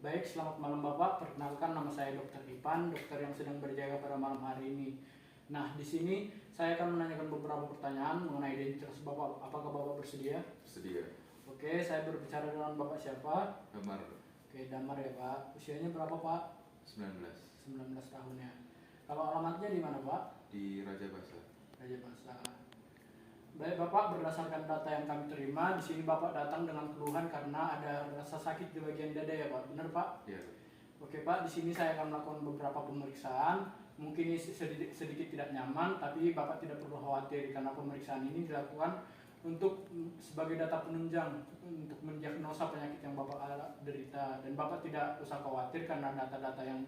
Baik, selamat malam Bapak. Perkenalkan nama saya Dr. Ipan, dokter yang sedang berjaga pada malam hari ini. Nah, di sini saya akan menanyakan beberapa pertanyaan mengenai identitas Bapak. Apakah Bapak bersedia? Sedia. Oke, saya berbicara dengan Bapak siapa? Damar. Oke, Damar ya Pak. Usianya berapa Pak? 19. 19 tahun ya. Kalau alamatnya di mana Pak? Di Raja Basa. Raja Basa. Baik Bapak, berdasarkan data yang kami terima, di sini Bapak datang dengan keluhan karena ada rasa sakit di bagian dada ya Pak. Benar Pak? Iya. Oke Pak, di sini saya akan melakukan beberapa pemeriksaan. Mungkin ini sedikit tidak nyaman, tapi Bapak tidak perlu khawatir karena pemeriksaan ini dilakukan untuk sebagai data penunjang untuk mendiagnosa penyakit yang Bapak derita, dan Bapak tidak usah khawatir karena data-data yang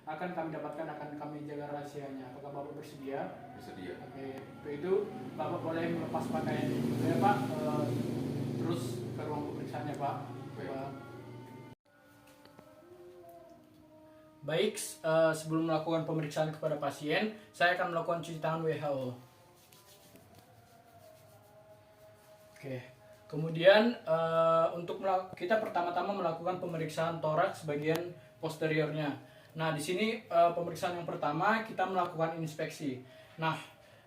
akan kami dapatkan akan kami jaga rahasianya. Apakah Bapak bersedia? Bersedia. Oke, untuk itu Bapak boleh melepas pakaian dulu ya Pak. Terus ke ruang pemeriksaannya Pak. Baik. Baik, sebelum melakukan pemeriksaan kepada pasien, saya akan melakukan cuci tangan WHO. Oke, kemudian kita pertama-tama melakukan pemeriksaan toraks bagian posteriornya. Nah, di sini pemeriksaan yang pertama kita melakukan inspeksi. Nah,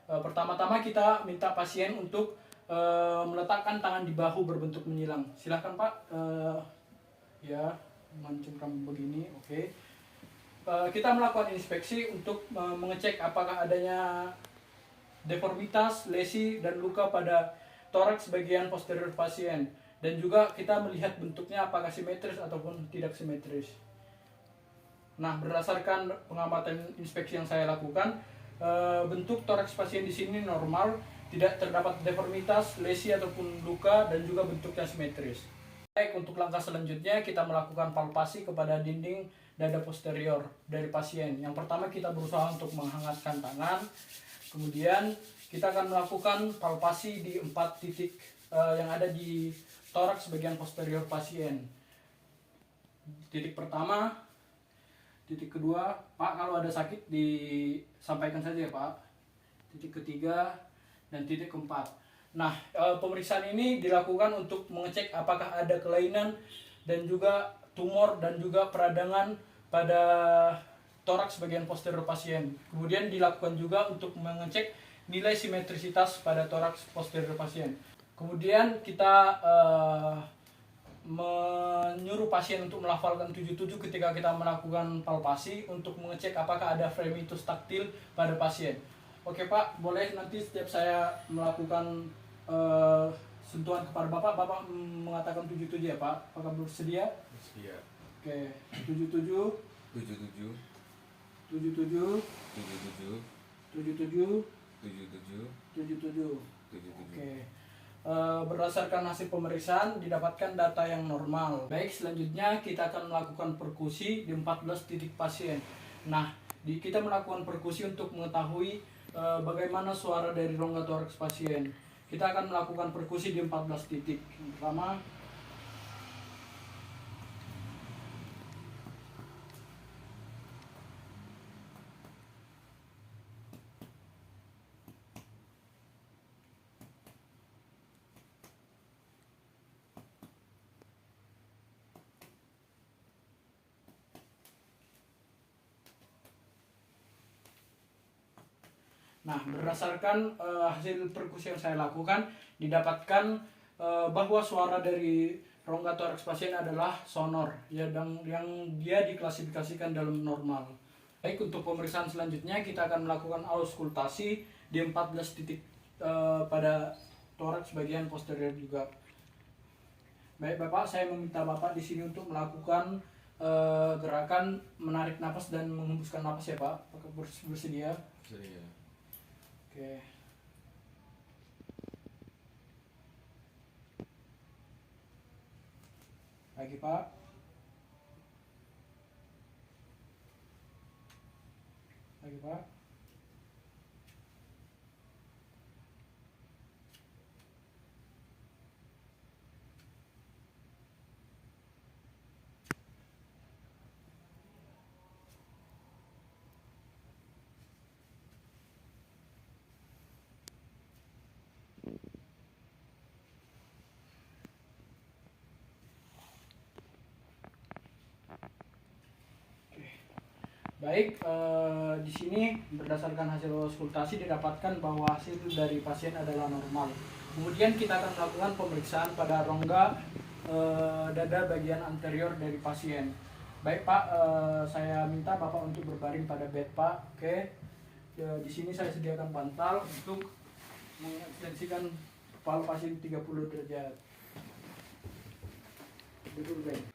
pertama-tama kita minta pasien untuk meletakkan tangan di bahu berbentuk menyilang. Silahkan Pak, ya, mencengkram begini, oke. Kita melakukan inspeksi untuk mengecek apakah adanya deformitas, lesi, dan luka pada toraks bagian posterior pasien. Dan juga kita melihat bentuknya apakah simetris ataupun tidak simetris. Nah, berdasarkan pengamatan inspeksi yang saya lakukan, bentuk toraks pasien di sini normal, tidak terdapat deformitas, lesi ataupun luka, dan juga bentuknya simetris. Baik, untuk langkah selanjutnya kita melakukan palpasi kepada dinding dada posterior dari pasien. Yang pertama kita berusaha untuk menghangatkan tangan. Kemudian kita akan melakukan palpasi di 4 titik yang ada di toraks bagian posterior pasien. Titik pertama, titik kedua, Pak kalau ada sakit disampaikan saja ya Pak. Titik ketiga dan titik keempat. Nah, pemeriksaan ini dilakukan untuk mengecek apakah ada kelainan dan juga tumor dan juga peradangan pada toraks bagian posterior pasien. Kemudian dilakukan juga untuk mengecek nilai simetrisitas pada toraks posterior pasien. Kemudian kita menyuruh pasien untuk melafalkan 77 ketika kita melakukan palpasi untuk mengecek apakah ada fremitus taktil pada pasien. Oke Pak, boleh nanti setiap saya melakukan sentuhan kepada Bapak mengatakan 77 ya Pak. Apakah bersedia? Bersedia. Oke, 77 77. 77 77. 77 77. 77. 77. Oke. Berdasarkan hasil pemeriksaan didapatkan data yang normal. Baik, selanjutnya kita akan melakukan perkusi di 14 titik pasien. Nah, kita melakukan perkusi untuk mengetahui bagaimana suara dari rongga toraks pasien. Kita akan melakukan perkusi di 14 titik. Yang pertama, nah, berdasarkan hasil perkusi yang saya lakukan, didapatkan bahwa suara dari rongga toraks pasien adalah sonor, ya, dan yang dia diklasifikasikan dalam normal. Baik, untuk pemeriksaan selanjutnya kita akan melakukan auskultasi di 14 titik pada toraks bagian posterior juga. Baik Bapak, saya meminta Bapak di sini untuk melakukan gerakan menarik napas dan menghembuskan napas ya Pak. Apakah bersedia? Bersedia. Oke. Lagi Pak. Lagi Pak. Baik, di sini berdasarkan hasil auskultasi didapatkan bahwa hasil dari pasien adalah normal. Kemudian kita akan melakukan pemeriksaan pada rongga dada bagian anterior dari pasien. Baik Pak, saya minta Bapak untuk berbaring pada bed Pak. Oke, ya, di sini saya sediakan bantal untuk mengekstensikan kepala pasien 30 derajat. Duduk baik.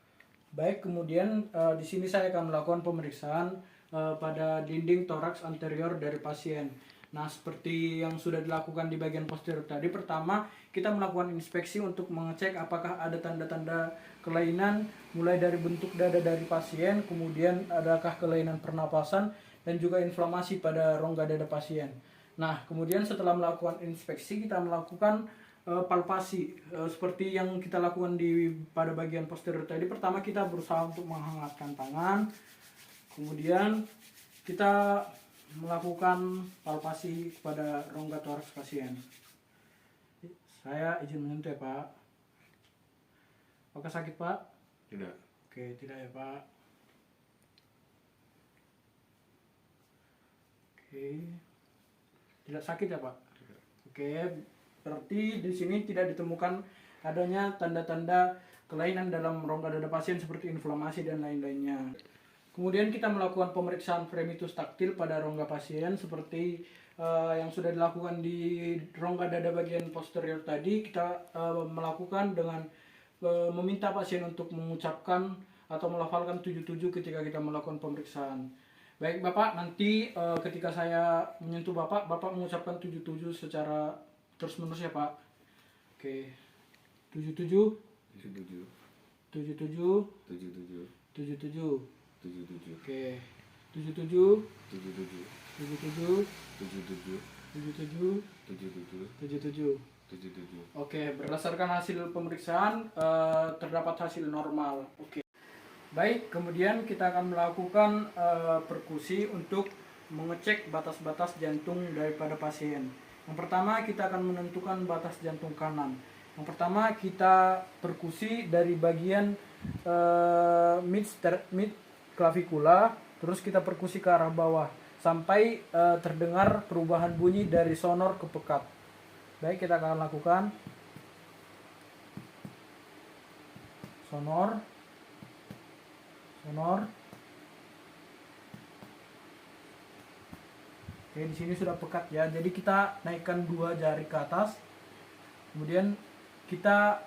Baik, kemudian di sini saya akan melakukan pemeriksaan pada dinding toraks anterior dari pasien. Nah, seperti yang sudah dilakukan di bagian posterior tadi, pertama kita melakukan inspeksi untuk mengecek apakah ada tanda-tanda kelainan mulai dari bentuk dada dari pasien, kemudian adakah kelainan pernapasan dan juga inflamasi pada rongga dada pasien. Nah, kemudian setelah melakukan inspeksi kita melakukan palpasi seperti yang kita lakukan pada bagian posterior tadi. Pertama kita berusaha untuk menghangatkan tangan, kemudian kita melakukan palpasi kepada rongga toraks pasien. Saya izin menyentuh ya Pak. Apakah sakit Pak? Tidak. Oke, tidak ya Pak. Oke, tidak sakit ya Pak? Tidak. Oke, berarti di sini tidak ditemukan adanya tanda-tanda kelainan dalam rongga dada pasien seperti inflamasi dan lain-lainnya. Kemudian kita melakukan pemeriksaan fremitus taktil pada rongga pasien seperti yang sudah dilakukan di rongga dada bagian posterior tadi. Kita melakukan dengan meminta pasien untuk mengucapkan atau melafalkan 77 ketika kita melakukan pemeriksaan. Baik Bapak, nanti ketika saya menyentuh Bapak mengucapkan 77 secara terus-menerus ya Pak. Oke. 77 77 77 77 77. 77 Oke. 77 77 77 77 77 77 77. 77. Oke, berdasarkan hasil pemeriksaan terdapat hasil normal. Oke. Baik, kemudian kita akan melakukan perkusi untuk mengecek batas-batas jantung daripada pasien. Yang pertama kita akan menentukan batas jantung kanan. Yang pertama kita perkusi dari bagian mid clavikula, terus kita perkusi ke arah bawah sampai terdengar perubahan bunyi dari sonor ke pekat. Baik, kita akan lakukan sonor. Oke, di sini sudah pekat ya. Jadi kita naikkan 2 jari ke atas. Kemudian kita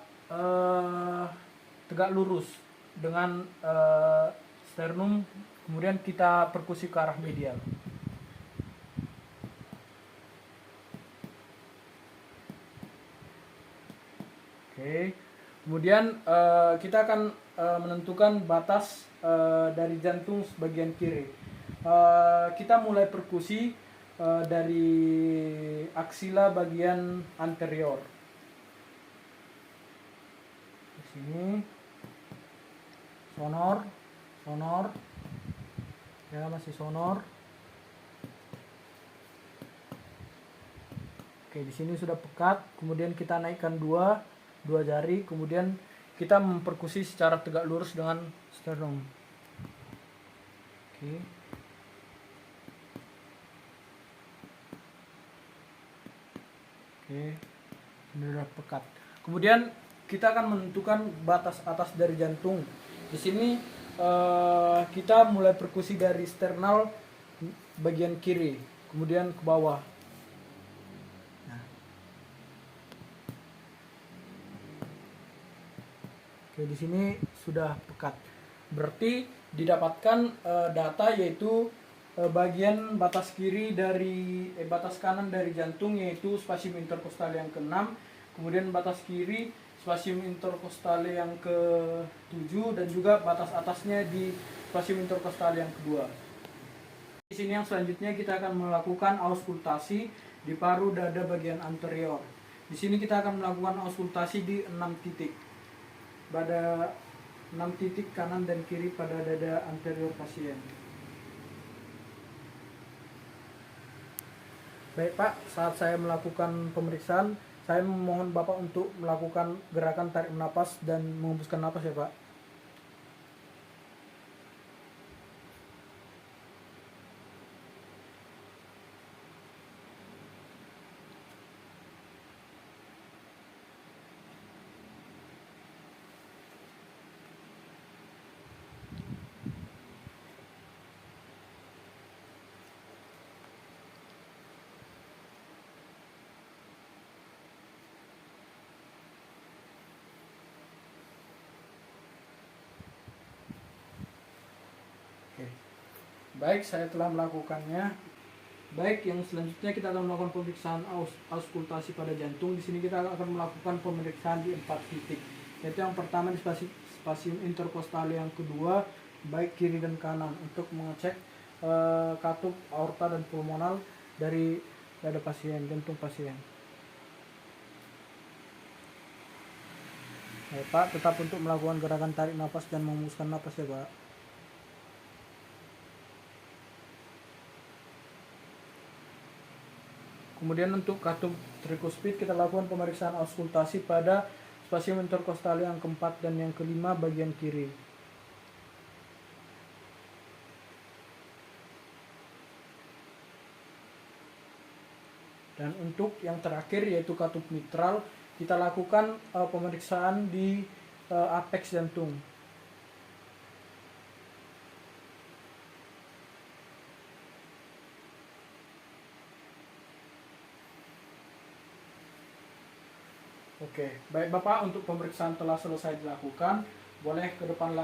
tegak lurus dengan sternum. Kemudian kita perkusi ke arah medial. Oke. Kemudian kita akan menentukan batas dari jantung bagian kiri. Kita mulai perkusi dari aksila bagian anterior. Di sini sonor, ya masih sonor. Oke, di sini sudah pekat. Kemudian kita naikkan dua jari, kemudian kita memperkusi secara tegak lurus dengan sternum. Oke. Oke, ini sudah pekat. Kemudian kita akan menentukan batas atas dari jantung. Di sini kita mulai perkusi dari sternal bagian kiri, kemudian ke bawah. Nah. Oke, di sini sudah pekat. Berarti didapatkan data yaitu bagian batas kiri dari batas kanan dari jantung yaitu spasium interkostal yang ke-6, kemudian batas kiri spasium interkostal yang ke-7 dan juga batas atasnya di spasium interkostal yang kedua. Di sini yang selanjutnya kita akan melakukan auskultasi di paru dada bagian anterior. Di sini kita akan melakukan auskultasi di 6 titik. Pada 6 titik kanan dan kiri pada dada anterior pasien. Baik Pak, saat saya melakukan pemeriksaan, saya memohon Bapak untuk melakukan gerakan tarik napas dan menghembuskan napas ya Pak. Baik, saya telah melakukannya. Baik, yang selanjutnya kita akan melakukan pemeriksaan auskultasi pada jantung. Di sini kita akan melakukan pemeriksaan di 4 titik. Yaitu yang pertama di spasium interkostal, yang kedua baik kiri dan kanan untuk mengecek katup, aorta dan pulmonal dari dada pasien, jantung pasien. Baik, Pak, tetap untuk melakukan gerakan tarik nafas dan menghembuskan nafas ya, Pak. Kemudian untuk katup trikuspid kita lakukan pemeriksaan auskultasi pada spasium interkostal yang keempat dan yang kelima bagian kiri. Dan untuk yang terakhir yaitu katup mitral, kita lakukan pemeriksaan di apex jantung. Oke, baik Bapak, untuk pemeriksaan telah selesai dilakukan. Boleh ke depan lagi.